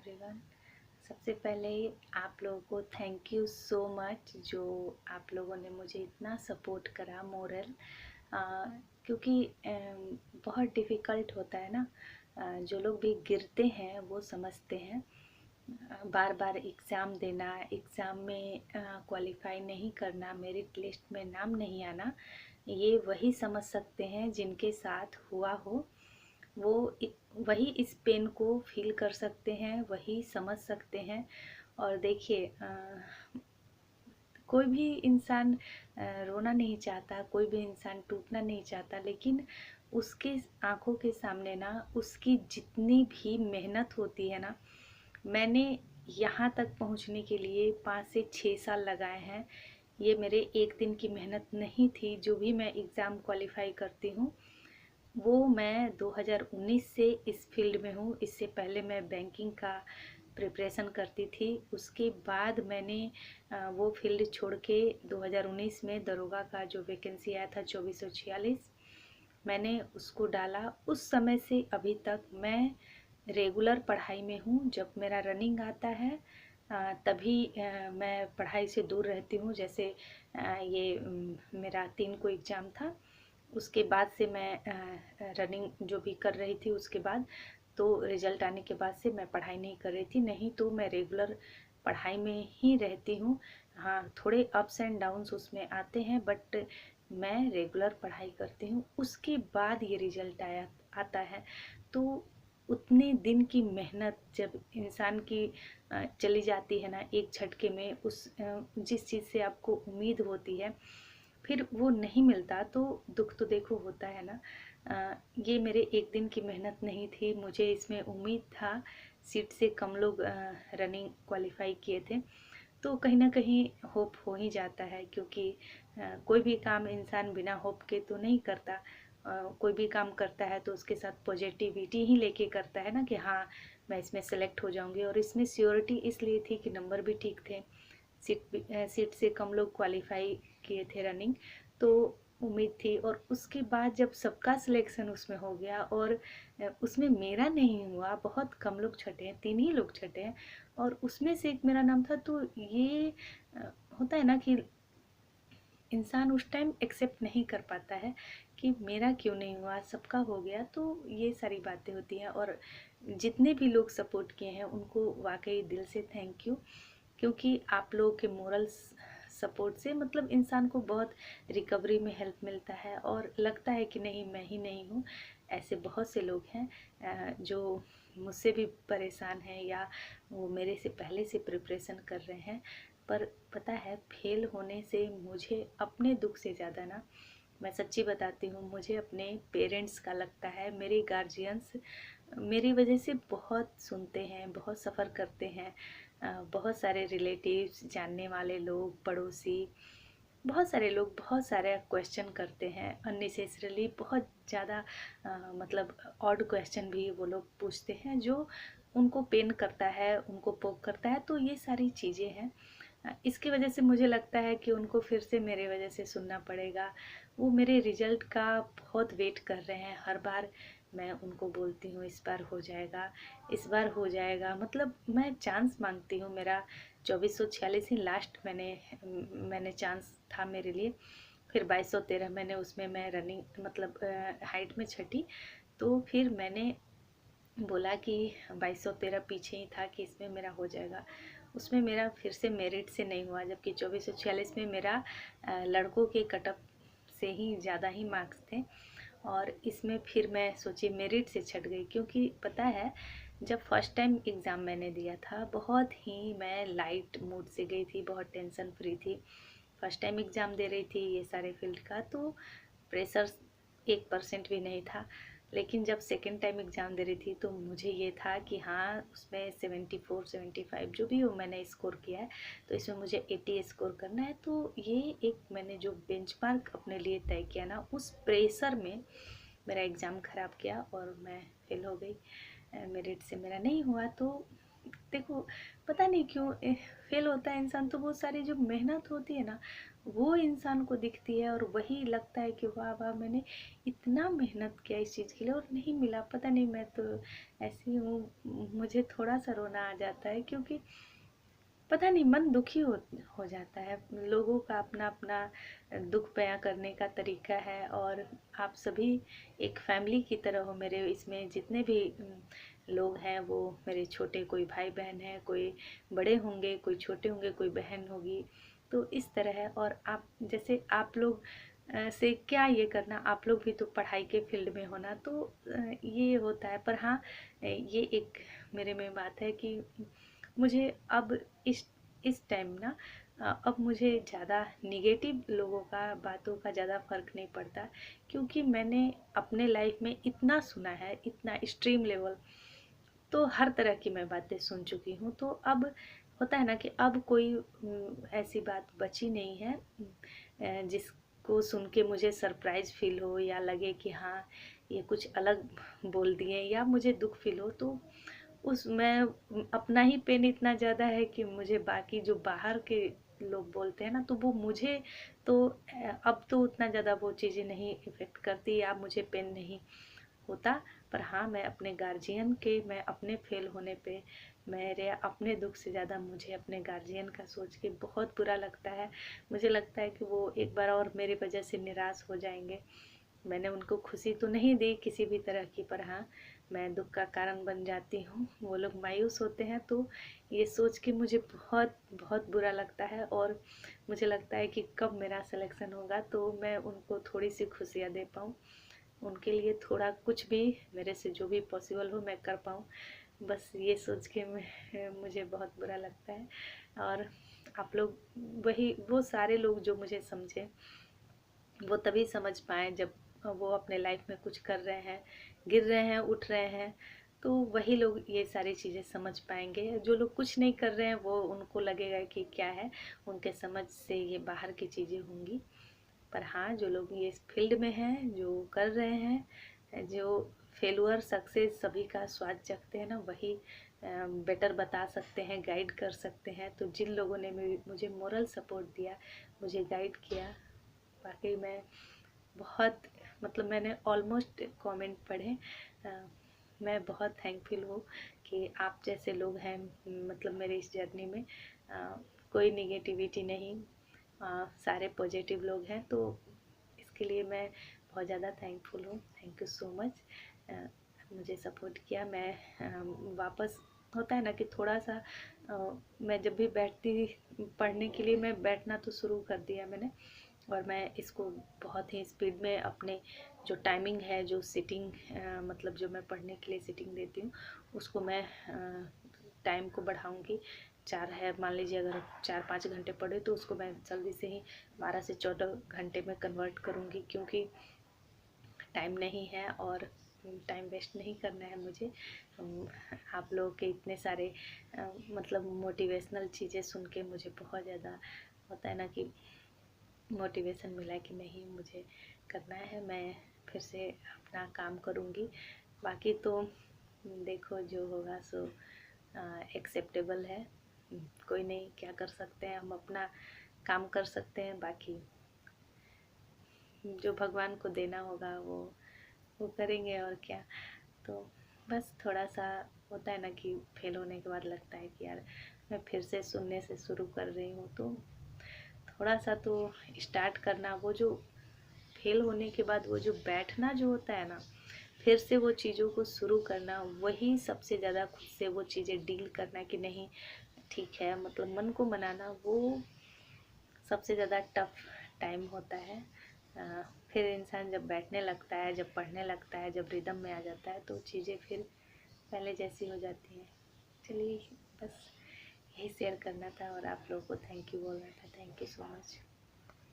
Everyone. सबसे पहले आप लोगों को थैंक यू सो मच जो आप लोगों ने मुझे इतना सपोर्ट करा मोरल। क्योंकि बहुत डिफ़िकल्ट होता है ना। जो लोग भी गिरते हैं वो समझते हैं। बार बार एग्ज़ाम देना, एग्ज़ाम में क्वालिफाई नहीं करना, मेरिट लिस्ट में नाम नहीं आना, ये वही समझ सकते हैं जिनके साथ हुआ हो। वो वही इस पेन को फील कर सकते हैं, वही समझ सकते हैं। और देखिए, कोई भी इंसान रोना नहीं चाहता, कोई भी इंसान टूटना नहीं चाहता, लेकिन उसके आंखों के सामने ना उसकी जितनी भी मेहनत होती है ना, मैंने यहाँ तक पहुँचने के लिए 5 से 6 साल लगाए हैं। ये मेरे एक दिन की मेहनत नहीं थी। जो भी मैं एग्ज़ाम क्वालिफाई करती हूँ वो मैं 2019 से इस फील्ड में हूँ। इससे पहले मैं बैंकिंग का प्रिपरेशन करती थी। उसके बाद मैंने वो फील्ड छोड़ के 2019 में दरोगा का जो वैकेंसी आया था 2446, मैंने उसको डाला। उस समय से अभी तक मैं रेगुलर पढ़ाई में हूँ। जब मेरा रनिंग आता है तभी मैं पढ़ाई से दूर रहती हूँ। जैसे ये मेरा 3 को एग्ज़ाम था, उसके बाद से मैं रनिंग जो भी कर रही थी, उसके बाद तो रिज़ल्ट आने के बाद से मैं पढ़ाई नहीं कर रही थी। नहीं तो मैं रेगुलर पढ़ाई में ही रहती हूँ। हाँ, थोड़े अप्स एंड डाउन्स उसमें आते हैं, बट मैं रेगुलर पढ़ाई करती हूँ। उसके बाद ये रिज़ल्ट आता है। तो उतने दिन की मेहनत जब इंसान की चली जाती है ना एक झटके में, जिस चीज़ से आपको उम्मीद होती है फिर वो नहीं मिलता, तो दुख तो देखो होता है ना। ये मेरे एक दिन की मेहनत नहीं थी। मुझे इसमें उम्मीद था, सीट से कम लोग रनिंग क्वालिफाई किए थे, तो कहीं ना कहीं होप हो ही जाता है। क्योंकि कोई भी काम इंसान बिना होप के तो नहीं करता। कोई भी काम करता है तो उसके साथ पॉजिटिविटी ही लेके करता है ना, कि हाँ मैं इसमें सेलेक्ट हो जाऊंगी। और इसमें श्योरिटी इसलिए थी कि नंबर भी ठीक थे, सीट से कम लोग क्वालिफाई किए थे रनिंग, तो उम्मीद थी। और उसके बाद जब सबका सिलेक्शन उसमें हो गया और उसमें मेरा नहीं हुआ, बहुत कम लोग छटे हैं, 3 ही लोग छटे हैं, और उसमें से एक मेरा नाम था। तो ये होता है ना कि इंसान उस टाइम एक्सेप्ट नहीं कर पाता है कि मेरा क्यों नहीं हुआ, सबका हो गया। तो ये सारी बातें होती हैं। और जितने भी लोग सपोर्ट किए हैं उनको वाकई दिल से थैंक यू। क्योंकि आप लोगों के मोरल सपोर्ट से मतलब इंसान को बहुत रिकवरी में हेल्प मिलता है, और लगता है कि नहीं मैं ही नहीं हूँ। ऐसे बहुत से लोग हैं जो मुझसे भी परेशान हैं, या वो मेरे से पहले से प्रिपरेशन कर रहे हैं। पर पता है, फेल होने से मुझे अपने दुख से ज़्यादा ना, मैं सच्ची बताती हूँ, मुझे अपने पेरेंट्स का लगता है। मेरे गार्जियंस मेरी वजह से बहुत सुनते हैं, बहुत सफ़र करते हैं। बहुत सारे रिलेटिव्स, जानने वाले लोग, पड़ोसी, बहुत सारे लोग बहुत सारे क्वेश्चन करते हैं अननेसेसरली। बहुत ज़्यादा मतलब ऑड क्वेश्चन भी वो लोग पूछते हैं जो उनको पेन करता है, उनको पोक करता है। तो ये सारी चीज़ें हैं। इसकी वजह से मुझे लगता है कि उनको फिर से मेरे वजह से सुनना पड़ेगा। वो मेरे रिजल्ट का बहुत वेट कर रहे हैं। हर बार मैं उनको बोलती हूँ इस बार हो जाएगा, इस बार हो जाएगा, मतलब मैं चांस मांगती हूँ। मेरा 2446 ही लास्ट मैंने चांस था मेरे लिए। फिर 2213 मैंने उसमें मैं रनिंग मतलब हाइट में छटी। तो फिर मैंने बोला कि 2213 पीछे ही था कि इसमें मेरा हो जाएगा। उसमें मेरा फिर से मेरिट से नहीं हुआ, जबकि 2446 में मेरा लड़कों के कटअप से ही ज़्यादा ही मार्क्स थे। और इसमें फिर मैं सोची मेरिट से छट गई। क्योंकि पता है, जब फर्स्ट टाइम एग्ज़ाम मैंने दिया था बहुत ही मैं लाइट मूड से गई थी, बहुत टेंशन फ्री थी। फर्स्ट टाइम एग्ज़ाम दे रही थी ये सारे फील्ड का, तो प्रेशर 1% भी नहीं था। लेकिन जब सेकेंड टाइम एग्ज़ाम दे रही थी तो मुझे ये था कि हाँ उसमें 74 75 जो भी हो मैंने स्कोर किया है, तो इसमें मुझे 80 स्कोर करना है। तो ये एक मैंने जो बेंचमार्क अपने लिए तय किया ना, उस प्रेशर में मेरा एग्ज़ाम ख़राब किया और मैं फेल हो गई। मेरिट से मेरा नहीं हुआ। तो देखो पता नहीं क्यों फेल होता है इंसान, तो वो सारी जो मेहनत होती है ना वो इंसान को दिखती है, और वही लगता है कि वाह वाह मैंने इतना मेहनत किया इस चीज़ के लिए और नहीं मिला। पता नहीं, मैं तो ऐसी हूँ, मुझे थोड़ा सा रोना आ जाता है, क्योंकि पता नहीं मन दुखी हो जाता है। लोगों का अपना अपना दुख बयां करने का तरीका है, और आप सभी एक फैमिली की तरह हो मेरे। इसमें जितने भी लोग हैं वो मेरे छोटे, कोई भाई बहन है, कोई बड़े होंगे, कोई छोटे होंगे, कोई बहन होगी, तो इस तरह है। और आप जैसे आप लोग से क्या ये करना, आप लोग भी तो पढ़ाई के फील्ड में होना, तो ये होता है। पर हाँ, ये एक मेरे में बात है कि मुझे अब इस टाइम ना अब मुझे ज़्यादा निगेटिव लोगों का, बातों का ज़्यादा फ़र्क नहीं पड़ता, क्योंकि मैंने अपने लाइफ में इतना सुना है, इतना एक्सट्रीम लेवल, तो हर तरह की मैं बातें सुन चुकी हूँ। तो अब होता है ना कि अब कोई ऐसी बात बची नहीं है जिसको सुन के मुझे सरप्राइज फील हो, या लगे कि हाँ ये कुछ अलग बोल दिए, या मुझे दुख फील हो। तो उसमें अपना ही पेन इतना ज़्यादा है कि मुझे बाकी जो बाहर के लोग बोलते हैं ना, तो वो मुझे तो अब तो उतना ज़्यादा वो चीज़ें नहीं इफ़ेक्ट करती, या मुझे पेन नहीं होता। पर हाँ, मैं अपने गार्जियन के, मैं अपने फेल होने पे, मेरे अपने दुख से ज़्यादा मुझे अपने गार्जियन का सोच के बहुत बुरा लगता है। मुझे लगता है कि वो एक बार और मेरी वजह से निराश हो जाएंगे। मैंने उनको खुशी तो नहीं दी किसी भी तरह की, पर हाँ मैं दुख का कारण बन जाती हूँ, वो लोग मायूस होते हैं। तो ये सोच के मुझे बहुत बहुत बुरा लगता है, और मुझे लगता है कि कब मेरा सिलेक्शन होगा तो मैं उनको थोड़ी सी खुशियाँ दे पाऊँ, उनके लिए थोड़ा कुछ भी मेरे से जो भी पॉसिबल हो मैं कर पाऊँ। बस ये सोच के मुझे बहुत बुरा लगता है। और आप लोग, वही वो सारे लोग जो मुझे समझे, वो तभी समझ पाए जब वो अपने लाइफ में कुछ कर रहे हैं, गिर रहे हैं, उठ रहे हैं, तो वही लोग ये सारी चीज़ें समझ पाएंगे। जो लोग कुछ नहीं कर रहे हैं वो, उनको लगेगा कि क्या है, उनके समझ से ये बाहर की चीज़ें होंगी। पर हाँ, जो लोग ये फील्ड में हैं, जो कर रहे हैं, जो फेलुअर सक्सेस सभी का स्वाद चखते हैं ना, वही बेटर बता सकते हैं, गाइड कर सकते हैं। तो जिन लोगों ने मुझे मोरल सपोर्ट दिया, मुझे गाइड किया, वाकई मैं बहुत, मतलब मैंने ऑलमोस्ट कमेंट पढ़े। अ, मैं बहुत थैंकफुल हूँ कि आप जैसे लोग हैं, मतलब मेरे इस जर्नी में कोई निगेटिविटी नहीं, सारे पॉजिटिव लोग हैं। तो इसके लिए मैं बहुत ज़्यादा थैंकफुल हूँ। थैंक यू सो मच, मुझे सपोर्ट किया। मैं वापस, होता है ना कि थोड़ा सा मैं जब भी बैठती पढ़ने के लिए, मैं बैठना तो शुरू कर दिया मैंने, और मैं इसको बहुत ही स्पीड में, अपने जो टाइमिंग है, जो सिटिंग, मतलब जो मैं पढ़ने के लिए सिटिंग देती हूँ, उसको मैं टाइम को बढ़ाऊँगी। 4 है, मान लीजिए अगर 4-5 घंटे पढ़े तो उसको मैं जल्दी से ही 12 से 14 घंटे में कन्वर्ट करूँगी, क्योंकि टाइम नहीं है और टाइम वेस्ट नहीं करना है मुझे। आप लोगों के इतने सारे मतलब मोटिवेशनल चीज़ें सुन के मुझे बहुत ज़्यादा होता है ना कि मोटिवेशन मिला कि नहीं, मुझे करना है, मैं फिर से अपना काम करूँगी। बाकी तो देखो जो होगा सो एक्सेप्टेबल है। कोई नहीं, क्या कर सकते हैं, हम अपना काम कर सकते हैं, बाकी जो भगवान को देना होगा वो करेंगे, और क्या। तो बस थोड़ा सा होता है ना कि फेल होने के बाद लगता है कि यार मैं फिर से सुनने से शुरू कर रही हूँ, तो थोड़ा सा तो स्टार्ट करना, वो जो फेल होने के बाद वो जो बैठना जो होता है ना, फिर से वो चीज़ों को शुरू करना, वही सबसे ज़्यादा खुद से वो चीज़ें डील करना कि नहीं ठीक है, मतलब मन को मनाना, वो सबसे ज़्यादा टफ टाइम होता है। फिर इंसान जब बैठने लगता है, जब पढ़ने लगता है, जब रिदम में आ जाता है, तो चीज़ें फिर पहले जैसी हो जाती हैं। चलिए, बस यही शेयर करना था, और आप लोगों को थैंक यू बोलना था। Thank you so much.